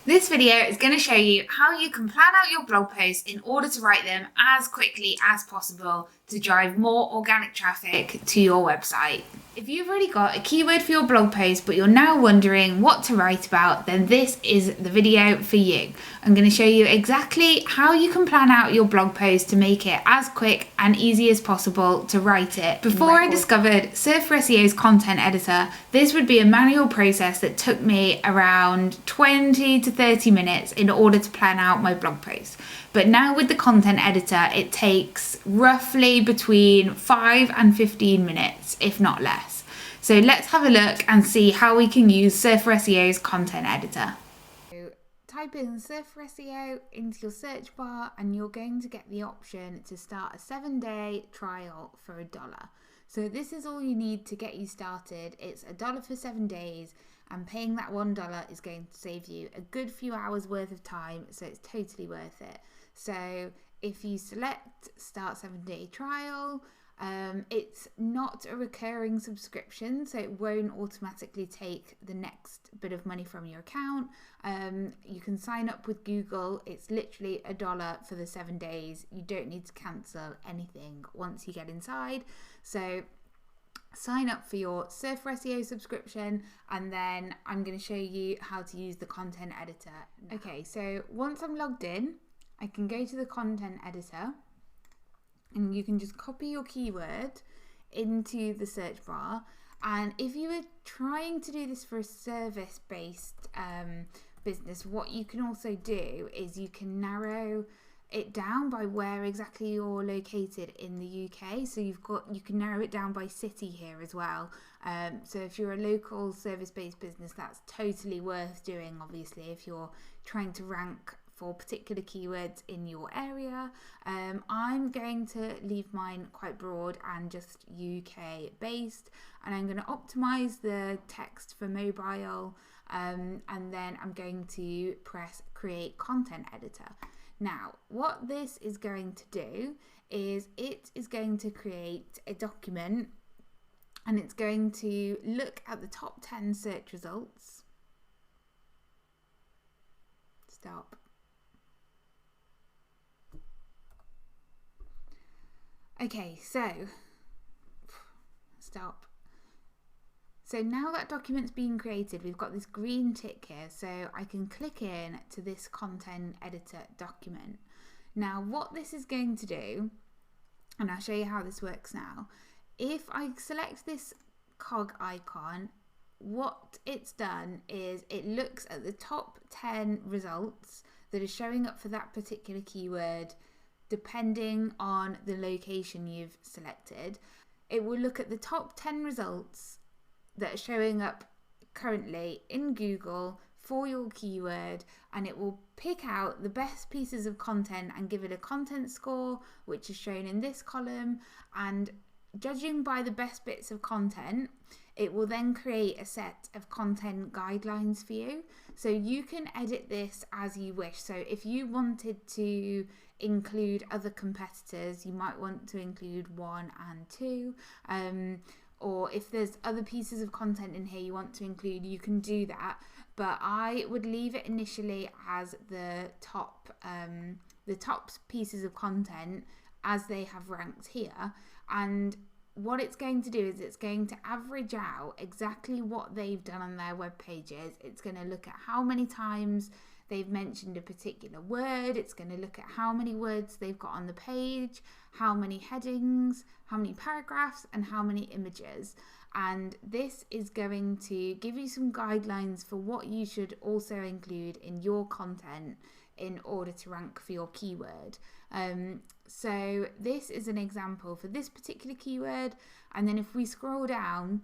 This video is going to show you how you can plan out your blog posts in order to write them as quickly as possible to drive more organic traffic to your website. If you've already got a keyword for your blog post but you're now wondering what to write about, then this is the video for you. I'm going to show you exactly how you can plan out your blog post to make it as quick and easy as possible to write it. Before I discovered Surfer SEO's content editor, this would be a manual process that took me around 20 to 30 minutes in order to plan out my blog post. But now with the content editor, it takes roughly between 5 and 15 minutes, if not less. So let's have a look and see how we can use Surfer SEO's content editor. So type in Surfer SEO into your search bar and you're going to get the option to start a 7-day trial for $1. So this is all you need to get you started. It's $1 for 7 days, and paying that $1 is going to save you a good few hours worth of time, so it's totally worth it. So if you select start 7-day trial, it's not a recurring subscription, so it won't automatically take the next bit of money from your account. You can sign up with Google. It's literally $1 for the 7 days. You don't need to cancel anything once you get inside. So sign up for your Surfer SEO subscription, and then I'm going to show you how to use the content editor. Okay, so once I'm logged in, I can go to the content editor and you can just copy your keyword into the search bar. And if you were trying to do this for a service-based business, what you can also do is you can narrow it down by where exactly you're located in the UK. So you can narrow it down by city here as well. So if you're a local service-based business, that's totally worth doing, obviously, if you're trying to rank for particular keywords in your area. I'm going to leave mine quite broad and just UK based, and I'm going to optimize the text for mobile, and then I'm going to press create content editor. Now, what this is going to do is it is going to create a document, and it's going to look at the top 10 search results. Stop. Okay, so stop. So now that document's been created, we've got this green tick here, so I can click in to this content editor document. Now what this is going to do, and I'll show you how this works now, if I select this cog icon, what it's done is it looks at the top 10 results that are showing up for that particular keyword, depending on the location you've selected. It will look at the top 10 results that are showing up currently in Google for your keyword, and it will pick out the best pieces of content and give it a content score, which is shown in this column. And judging by the best bits of content, it will then create a set of content guidelines for you. So you can edit this as you wish. So if you wanted to include other competitors, you might want to include 1 and 2. Or if there's other pieces of content in here you want to include, you can do that. But I would leave it initially as the top pieces of content as they have ranked here. And what it's going to do is it's going to average out exactly what they've done on their web pages. It's going to look at how many times they've mentioned a particular word. It's going to look at how many words they've got on the page, how many headings, how many paragraphs, and how many images. And this is going to give you some guidelines for what you should also include in your content in order to rank for your keyword. So this is an example for this particular keyword. And then if we scroll down,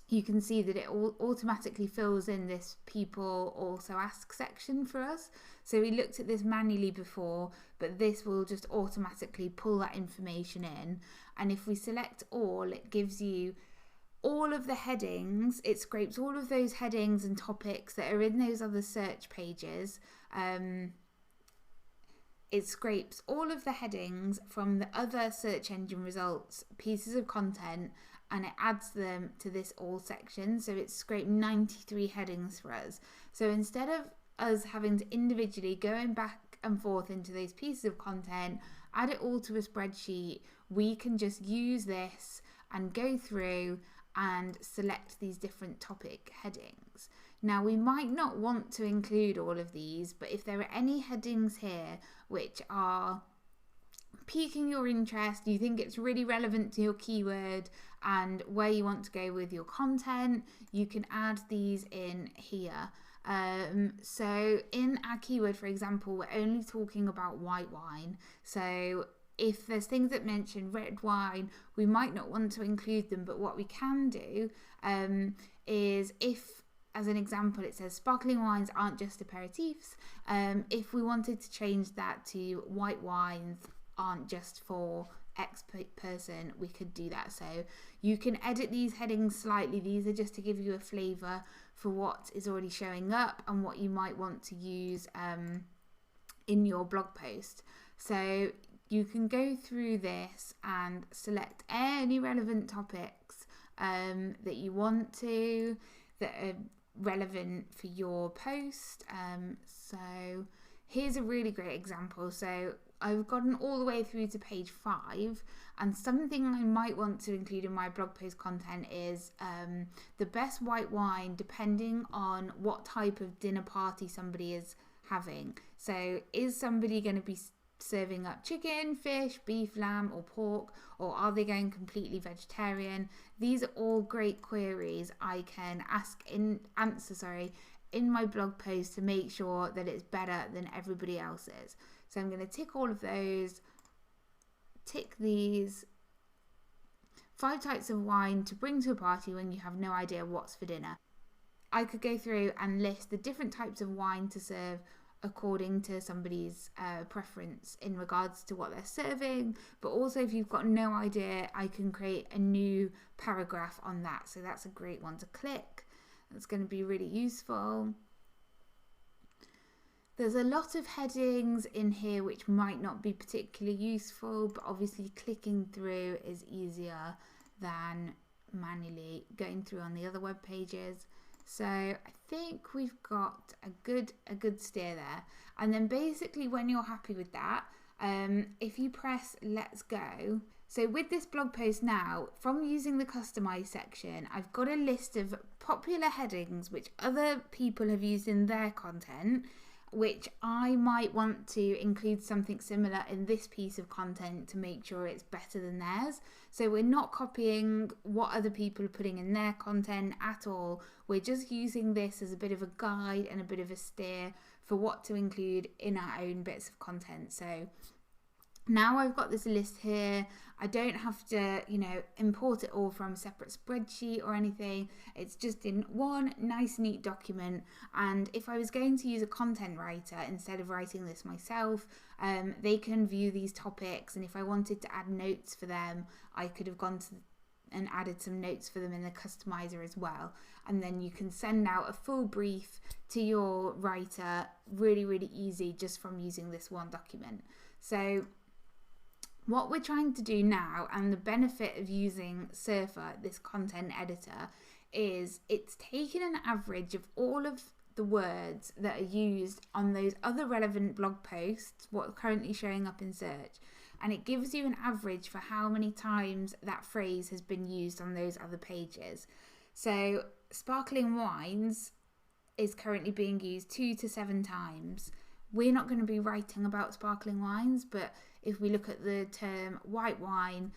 you can see that it automatically fills in this people also ask section for us. So we looked at this manually before, but this will just automatically pull that information in. And if we select all, it gives you all of the headings. It scrapes all of those headings and topics that are in those other search pages. It scrapes all of the headings from the other search engine results, pieces of content, and it adds them to this all section. So it's scraped 93 headings for us. So instead of us having to individually going back and forth into those pieces of content, add it all to a spreadsheet, we can just use this and go through and select these different topic headings. Now, we might not want to include all of these, but if there are any headings here which are piquing your interest, you think it's really relevant to your keyword and where you want to go with your content, you can add these in here. So in our keyword, for example, we're only talking about white wine. So if there's things that mention red wine, we might not want to include them, but what we can do is, if as an example it says sparkling wines aren't just aperitifs, if we wanted to change that to white wines aren't just for X person, we could do that. So you can edit these headings slightly. These are just to give you a flavour for what is already showing up and what you might want to use in your blog post. So you can go through this and select any relevant topics that you want to, that are relevant for your post. So here's a really great example. So I've gotten all the way through to page 5, and something I might want to include in my blog post content is the best white wine depending on what type of dinner party somebody is having. So is somebody going to be serving up chicken, fish, beef, lamb or pork, or are they going completely vegetarian? These are all great queries I can answer in my blog post to make sure that it's better than everybody else's. So I'm going to tick all of those, tick these 5 types of wine to bring to a party when you have no idea what's for dinner. I could go through and list the different types of wine to serve according to somebody's preference in regards to what they're serving, but also if you've got no idea, I can create a new paragraph on that. So that's a great one to click. That's going to be really useful. There's a lot of headings in here which might not be particularly useful, but obviously clicking through is easier than manually going through on the other web pages. So I think we've got a good steer there. And then basically when you're happy with that, if you press let's go. So with this blog post now, from using the customize section, I've got a list of popular headings which other people have used in their content, which I might want to include something similar in this piece of content to make sure it's better than theirs. So we're not copying what other people are putting in their content at all. We're just using this as a bit of a guide and a bit of a steer for what to include in our own bits of content. So now I've got this list here. I don't have to, import it all from a separate spreadsheet or anything. It's just in one nice, neat document. And if I was going to use a content writer instead of writing this myself, they can view these topics. And if I wanted to add notes for them, I could have gone to and added some notes for them in the customizer as well. And then you can send out a full brief to your writer really, really easy just from using this one document. So what we're trying to do now, and the benefit of using Surfer, this content editor, is it's taken an average of all of the words that are used on those other relevant blog posts, what are currently showing up in search, and it gives you an average for how many times that phrase has been used on those other pages. So sparkling wines is currently being used 2 to 7 times. We're not going to be writing about sparkling wines, but if we look at the term white wine,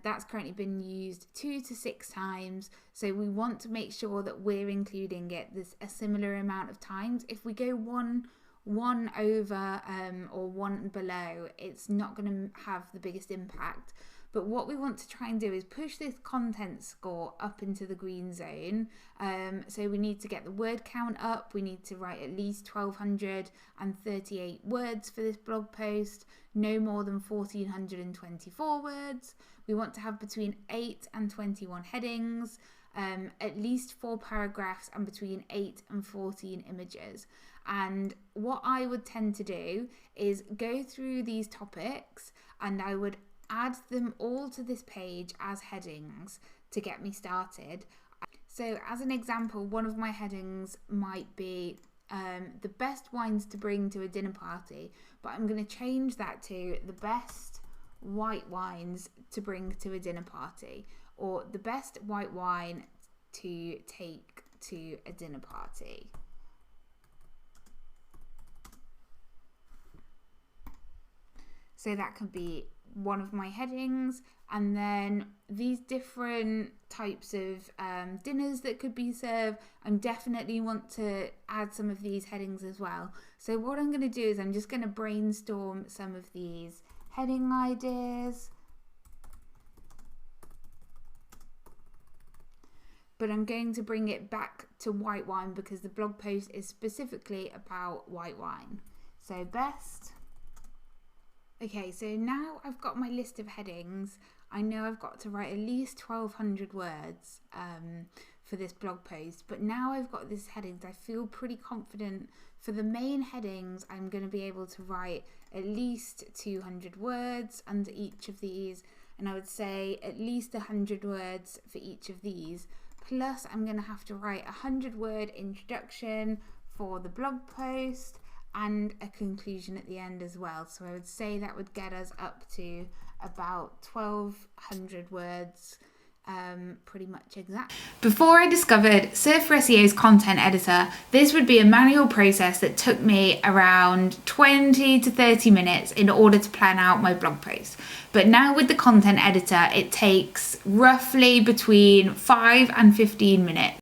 that's currently been used 2 to 6 times. So we want to make sure that we're including it a similar amount of times. If we go one over or one below, it's not going to have the biggest impact. But what we want to try and do is push this content score up into the green zone. So we need to get the word count up. We need to write at least 1,238 words for this blog post, no more than 1,424 words. We want to have between 8 and 21 headings, at least 4 paragraphs, and between 8 and 14 images. And what I would tend to do is go through these topics and I would add them all to this page as headings to get me started. So as an example, one of my headings might be the best wines to bring to a dinner party, but I'm going to change that to the best white wines to bring to a dinner party, or the best white wine to take to a dinner party. So that could be one of my headings, and then these different types of dinners that could be served. I definitely want to add some of these headings as well. So what I'm going to do is I'm just going to brainstorm some of these heading ideas. But I'm going to bring it back to white wine because the blog post is specifically about white wine. So best. Okay, so now I've got my list of headings. I know I've got to write at least 1,200 words for this blog post, but now I've got these headings, I feel pretty confident. For the main headings, I'm going to be able to write at least 200 words under each of these, and I would say at least 100 words for each of these. Plus, I'm going to have to write a 100-word introduction for the blog post and a conclusion at the end as well. So I would say that would get us up to about 1,200 words, pretty much exact. Before I discovered Surf for SEO's content editor, this would be a manual process that took me around 20 to 30 minutes in order to plan out my blog post. But now with the content editor, it takes roughly between 5 and 15 minutes.